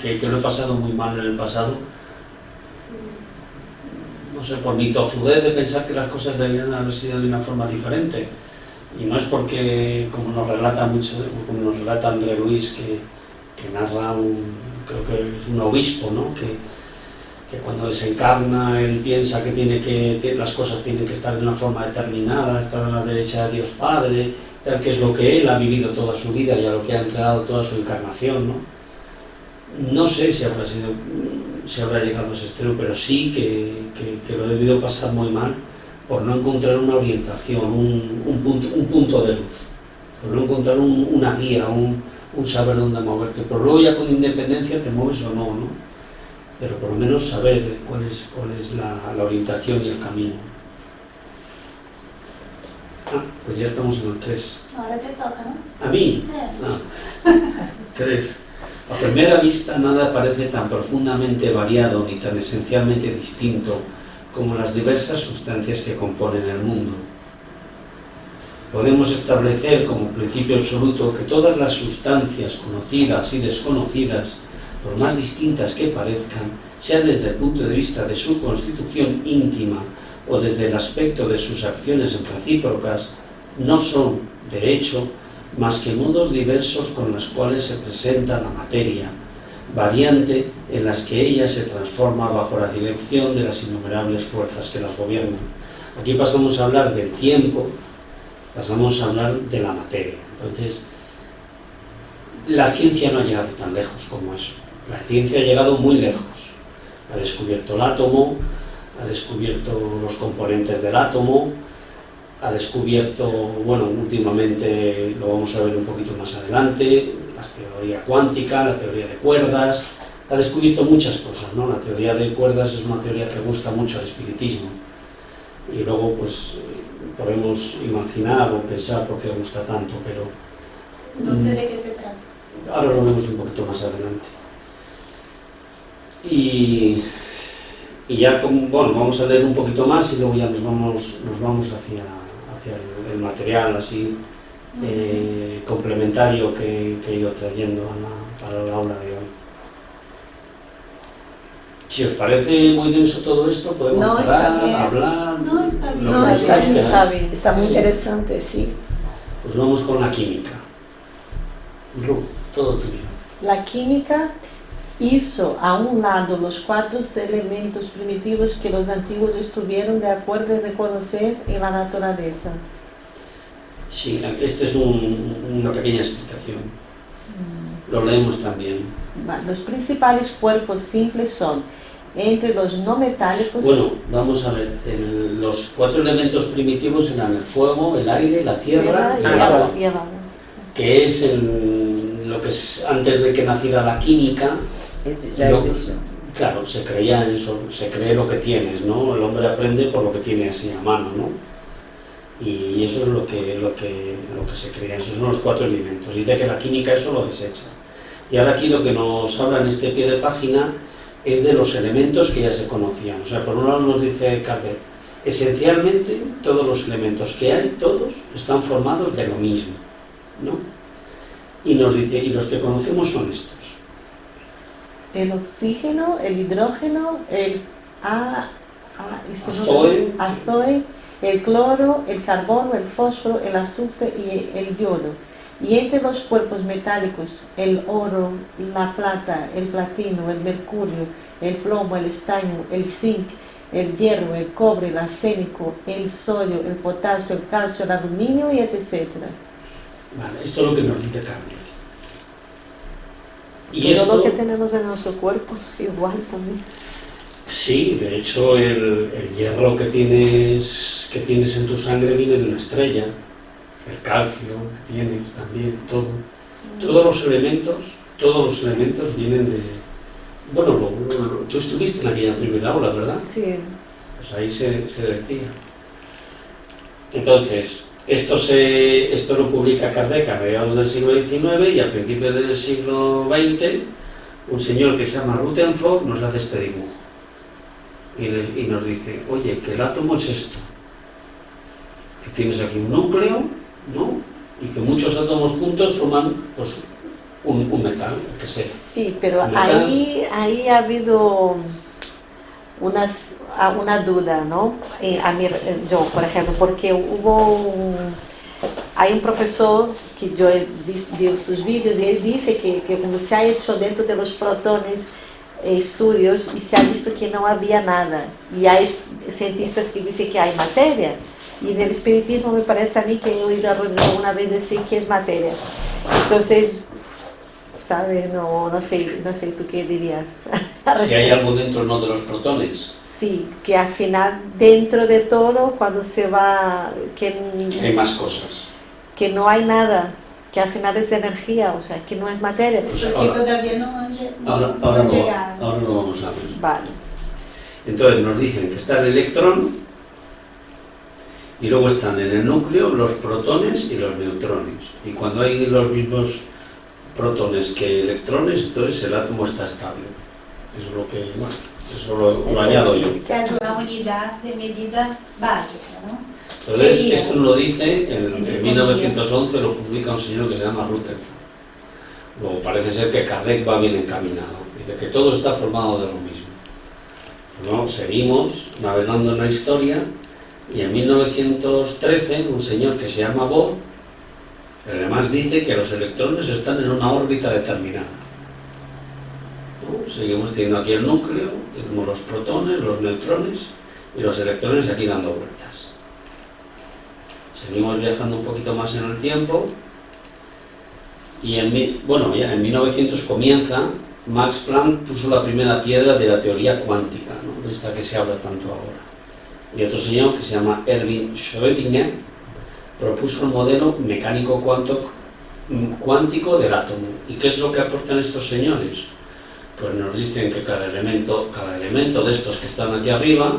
que lo he pasado muy mal en el pasado. No sé, por mi tozudez de pensar que las cosas deberían haber sido de una forma diferente. Y no es porque, como nos relata André Luis, que narra creo que es un obispo, ¿no? Que cuando desencarna él piensa que las cosas tienen que estar de una forma determinada, estar a la derecha de Dios Padre, tal, que es lo que él ha vivido toda su vida y a lo que ha entregado toda su encarnación, ¿no? No sé si habrá llegado a ese extremo, pero sí que lo he debido pasar muy mal por no encontrar una orientación, un punto de luz, por no encontrar una guía, un saber dónde moverte, pero luego ya con independencia te mueves o no, ¿no? Pero por lo menos saber cuál es la orientación y el camino. Pues ya estamos en el 3. Ahora te toca, ¿no? ¿A mí? É. 3. A primera vista nada parece tan profundamente variado ni tan esencialmente distinto como las diversas sustancias que componen el mundo. Podemos establecer como principio absoluto que todas las sustancias conocidas y desconocidas, por más distintas que parezcan, sea desde el punto de vista de su constitución íntima o desde el aspecto de sus acciones recíprocas, no son, de hecho, más que modos diversos con los cuales se presenta la materia, variante en las que ella se transforma bajo la dirección de las innumerables fuerzas que las gobiernan. Aquí pasamos a hablar del tiempo, pasamos a hablar de la materia. Entonces, la ciencia no ha llegado tan lejos como eso. La ciencia ha llegado muy lejos. Ha descubierto el átomo, ha descubierto los componentes del átomo, ha descubierto, bueno, últimamente lo vamos a ver un poquito más adelante, la teoría cuántica, la teoría de cuerdas, ha descubierto muchas cosas, ¿no? La teoría de cuerdas es una teoría que gusta mucho al espiritismo y luego pues podemos imaginar o pensar por qué gusta tanto, pero No sé de qué se trata. ahora lo vemos un poquito más adelante. Y ya, bueno, vamos a leer un poquito más y luego ya nos vamos hacia el material así complementario que he ido trayendo para la obra de hoy. Si os parece muy denso todo esto, podemos No, está parar, bien. hablar. No, está bien. lo No, que está vosotros bien, queráis. Está muy Sí. interesante, sí. Pues vamos con la química. Ru, todo tuyo. La química hizo a un lado los 4 elementos primitivos que los antiguos estuvieron de acuerdo en reconocer en la naturaleza. Sí, esta es una pequeña explicación. Lo leemos también. Los principales cuerpos simples son, entre los no metálicos, Bueno, vamos a ver. Los 4 elementos primitivos eran el fuego, el aire, la tierra y el agua. y el agua. Que es lo que es antes de que naciera la química. Ya Lo- existió. Claro, se creía en eso, se cree lo que tienes, ¿no? El hombre aprende por lo que tiene así a mano, ¿no? Y eso es lo que se crea, esos son los 4 elementos. Dice que la química eso lo desecha. Y ahora aquí lo que nos habla en este pie de página es de los elementos que ya se conocían. O sea, por un lado nos dice Calvet, esencialmente todos los elementos que hay, todos, están formados de lo mismo, ¿no? Y nos dice, y los que conocemos son estos. El oxígeno, el hidrógeno, el azoe, el cloro, el carbono, el fósforo, el azufre y el yodo. Y entre los cuerpos metálicos, el oro, la plata, el platino, el mercurio, el plomo, el estaño, el zinc, el hierro, el cobre, el arsénico, el sodio, el potasio, el calcio, el aluminio y etc. Vale, esto es lo que nos dice Calvet. Y Todo esto, lo que tenemos en nuestro cuerpo es igual también. sí, de hecho el hierro que tienes en tu sangre viene de una estrella, el calcio que tienes también, todo. Todos los elementos vienen de... Bueno, tú estuviste en aquella primera aula, ¿verdad? Sí. Pues ahí se decía. Entonces, esto lo publica Kardec a mediados del siglo XIX y a principios del siglo XX un señor que se llama Rutherford nos hace este dibujo y nos dice, oye, que el átomo es esto, que tienes aquí un núcleo, ¿no? Y que muchos átomos juntos forman pues, un metal, que sea. Sí, pero ¿Verdad? ahí ha habido una duda, ¿no? Yo, por ejemplo, porque hay un profesor que yo vi sus vídeos y él dice que como se ha hecho dentro de los protones estudios y se ha visto que no había nada. Y hay cientistas que dicen que hay materia. Y en el espiritismo me parece a mí que he oído alguna vez decir que es materia. Entonces, ¿sabes? No sé tú qué dirías. Si hay algo dentro no de los protones, Sí, que al final, dentro de todo, cuando se va, hay más cosas. que no hay nada. que al final es energía, o sea, que no es materia. Pues Porque ahora, todavía no han ahora llegado. lo vamos a ver. Vale. Entonces nos dicen que está el electrón y luego están en el núcleo los protones y los neutrones. Y cuando hay los mismos protones que electrones, entonces el átomo está estable. Eso es lo que, bueno, eso lo Eso añado es yo. física. Que es una unidad de medida básica, ¿no? Entonces, Sería. esto lo dice, en Entre 1911 lo publica un señor que se llama Rutherford. Luego parece ser que Kardec va bien encaminado. Dice que todo está formado de lo mismo. ¿No? Seguimos navegando en la historia y en 1913 un señor que se llama Bohr además dice que los electrones están en una órbita determinada. ¿No? Seguimos teniendo aquí el núcleo, tenemos los protones, los neutrones y los electrones aquí dando vueltas. Seguimos viajando un poquito más en el tiempo y ya en 1900 comienza, Max Planck puso la primera piedra de la teoría cuántica, ¿no? De esta que se habla tanto ahora. Y otro señor que se llama Erwin Schrödinger propuso el modelo mecánico cuántico del átomo. ¿Y qué es lo que aportan estos señores? Pues nos dicen que cada elemento de estos que están aquí arriba,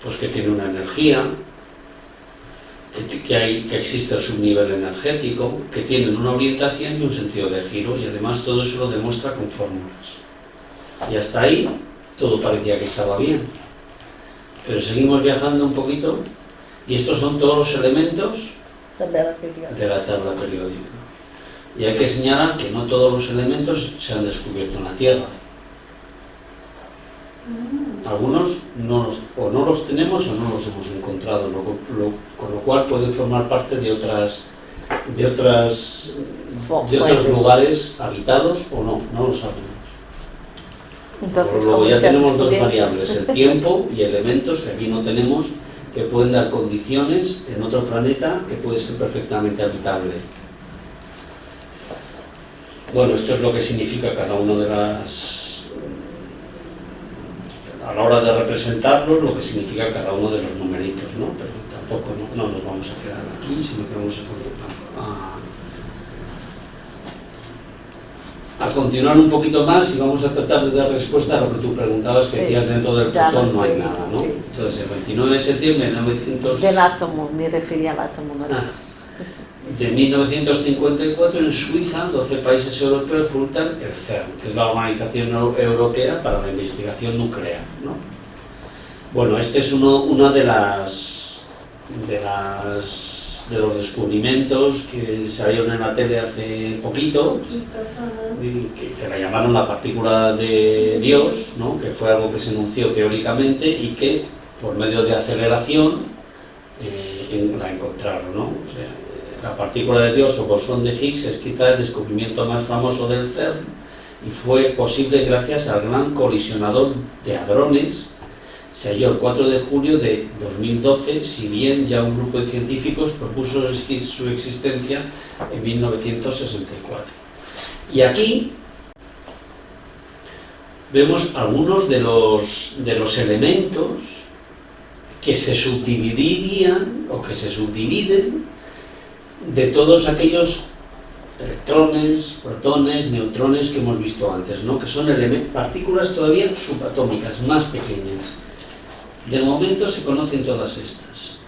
pues que tiene una energía, que existe el subnivel energético, que tienen una orientación y un sentido de giro, y además todo eso lo demuestra con fórmulas. Y hasta ahí todo parecía que estaba bien. Pero seguimos viajando un poquito, y estos son todos los elementos Tabela periódica. de la tabla periódica. Y hay que señalar que no todos los elementos se han descubierto en la Tierra. Algunos no los tenemos o no los hemos encontrado, con lo cual pueden formar parte de otros Fuentes. lugares habitados o no lo sabemos. Entonces, Luego ¿cómo ya se ha tenemos dos descubierto? variables, el tiempo y elementos que aquí no tenemos, que pueden dar condiciones en otro planeta que puede ser perfectamente habitable. Bueno, esto es lo que significa cada uno de las... A la hora de representarlos, lo que significa cada uno de los numeritos, ¿no? Pero tampoco no nos vamos a quedar aquí, sino que vamos a continuar un poquito más y vamos a tratar de dar respuesta a lo que tú preguntabas, que Sí, decías dentro del ya protón lo no hay estoy- nada, ¿no? sí. Entonces, el 29 de septiembre de 1900... Del átomo, me refería al átomo, ¿no? De 1954 en Suiza, 12 países europeos fundan el CERN, que es la Organización Europea para la Investigación Nuclear, ¿no? Bueno, este es uno de los descubrimientos que salieron en la tele hace poquito, que la llamaron la partícula de Dios, ¿no? Que fue algo que se enunció teóricamente y que por medio de aceleración la encontraron, ¿no? O sea, la partícula de Dios o bosón de Higgs es quizá el descubrimiento más famoso del CERN y fue posible gracias al gran colisionador de hadrones. Se halló el 4 de julio de 2012, si bien ya un grupo de científicos propuso su existencia en 1964. Y aquí vemos algunos de los elementos que se subdividirían o que se subdividen de todos aquellos electrones, protones, neutrones que hemos visto antes, ¿no? Que son partículas todavía subatómicas, más pequeñas. De momento se conocen todas estas.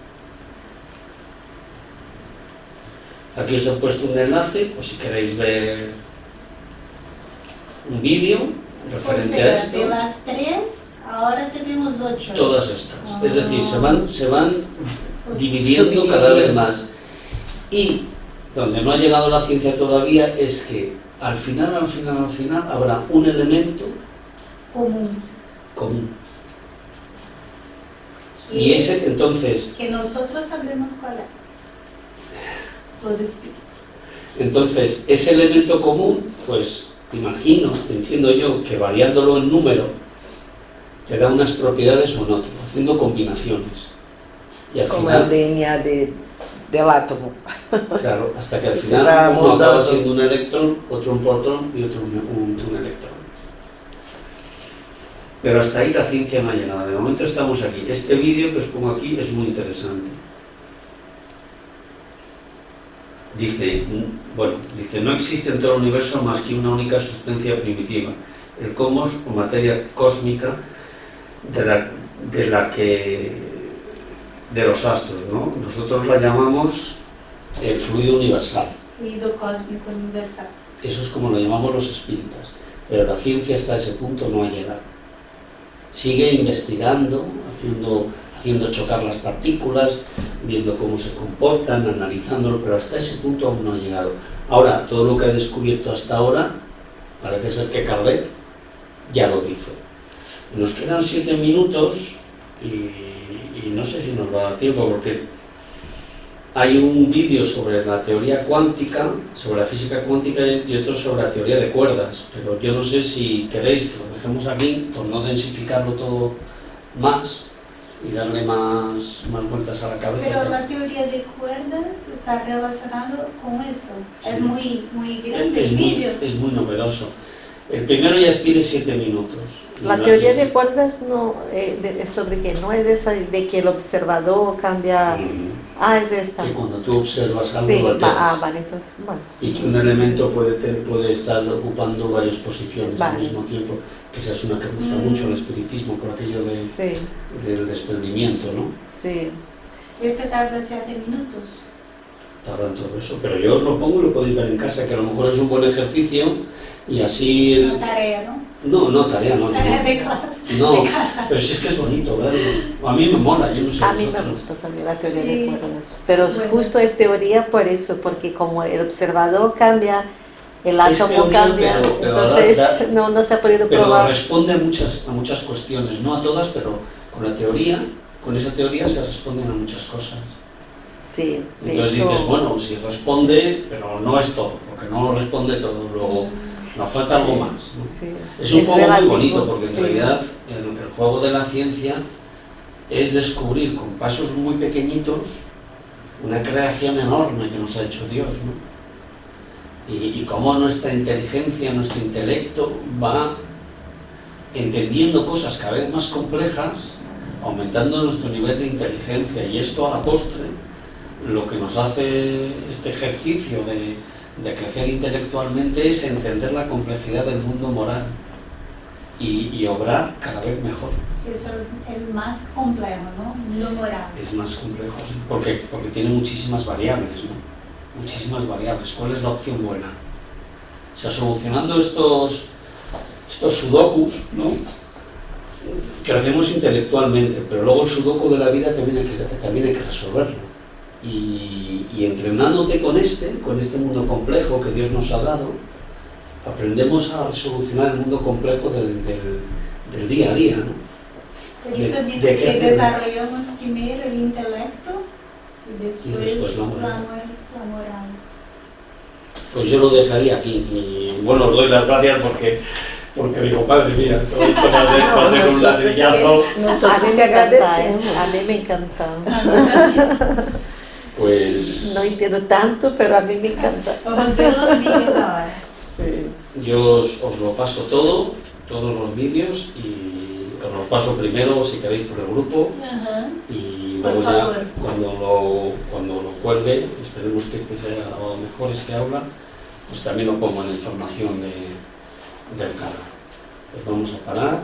Aquí os he puesto un enlace, por si queréis ver un vídeo O referente sea, a esto. de las 3, ahora tenemos 8. Todas estas. Es decir, se van Pues dividiendo cada vez más. Y donde no ha llegado la ciencia todavía es que al final habrá un elemento común. Y ese, entonces, Que nosotros sabremos cuál es. Los espíritus. entonces, ese elemento común, pues entiendo yo, que variándolo en número, te da unas propiedades o no, haciendo combinaciones. Y al Como final, el DNA del átomo. claro, hasta que al Se final va uno moldando. acaba siendo un electrón, otro un protón y otro un electrón. Pero hasta ahí la ciencia no ha llegado. De momento estamos aquí. Este vídeo que os pongo aquí es muy interesante. dice, no existe en todo el universo más que una única sustancia primitiva, el cosmos o materia cósmica de los astros, ¿no? Nosotros la llamamos el fluido universal. Fluido cósmico universal. Eso es como lo llamamos los espíritas, pero la ciencia hasta ese punto no ha llegado. Sigue investigando, haciendo chocar las partículas, viendo cómo se comportan, analizándolo, pero hasta ese punto aún no ha llegado. Ahora, todo lo que ha descubierto hasta ahora, parece ser que Kardec ya lo dice. Nos quedan 7 minutos y no sé si nos va a dar tiempo, porque hay un vídeo sobre la teoría cuántica, sobre la física cuántica, y otro sobre la teoría de cuerdas, pero yo no sé si queréis que lo dejemos aquí, por no densificarlo todo más y darle más vueltas a la cabeza. Pero la teoría de cuerdas está relacionada con eso. Sí. Es muy grande el vídeo. Es muy novedoso. El primero ya tiene 7 minutos. La teoría de cuerdas no, es sobre qué, no es esa de que el observador cambia. Es esta. Que cuando tú observas algo Sí, lo alteras. vale, entonces, bueno. Y que un elemento puede estar ocupando varias posiciones Vale. al mismo tiempo, que esa es una que gusta mucho el espiritismo, por aquello Sí, del desprendimiento, ¿no? sí. Este tarda 7 minutos. Tardan todo eso, pero yo os lo pongo y lo podéis ver en casa, que a lo mejor es un buen ejercicio y así... Una tarea, ¿no? No, tarea no. Tarea de clase, No, de casa. pero sí es que es bonito verlo. A mí me mola, yo no sé A mí me vosotros. gustó también la teoría Sí. de cuerdas. Pero Bueno. justo es teoría por eso, porque como el observador cambia, el átomo teoría, cambia, pero entonces da- no se ha podido Pero probar. responde a muchas cuestiones, no a todas, pero con esa teoría se responden a muchas cosas. Sí, de Entonces hecho, dices, bueno, si responde, pero no es todo, porque no responde todo, luego nos falta algo más, ¿no? sí, Es un juego relativo, muy bonito, porque en sí. realidad el juego de la ciencia es descubrir con pasos muy pequeñitos una creación enorme que nos ha hecho Dios, ¿no? Y cómo nuestra inteligencia, nuestro intelecto va entendiendo cosas cada vez más complejas, aumentando nuestro nivel de inteligencia, y esto a la postre lo que nos hace este ejercicio de crecer intelectualmente es entender la complejidad del mundo moral y obrar cada vez mejor. Eso es el más complejo, ¿no? Lo moral. Es más complejo, ¿sí? porque tiene muchísimas variables, ¿no? Muchísimas variables. ¿Cuál es la opción buena? O sea, solucionando estos sudokus, ¿no? Crecemos intelectualmente, pero luego el sudoku de la vida también hay que resolverlo. Y entrenándote con este mundo complejo que Dios nos ha dado, aprendemos a solucionar el mundo complejo del día a día, ¿no? Por eso ¿De dice qué que hacer? desarrollamos primero el intelecto y después la la moral. moral. Pues yo lo dejaría aquí. Y bueno, os doy las gracias porque digo, padre, mira, todo esto va a ser un ladrillazo. A Nosotros mí que me encanta, agradecemos. a mí me encanta. Pues No entiendo tanto, pero a mí me encanta. Vamos a ver los vídeos ahora. Sí. yo os lo paso todos los vídeos, y os los paso primero, si queréis, por el grupo, Ajá. y Por luego ya favor. cuando lo cuelgue, esperemos que este se haya grabado mejor, este aula, pues también lo pongo en la información del canal. Pues vamos a parar.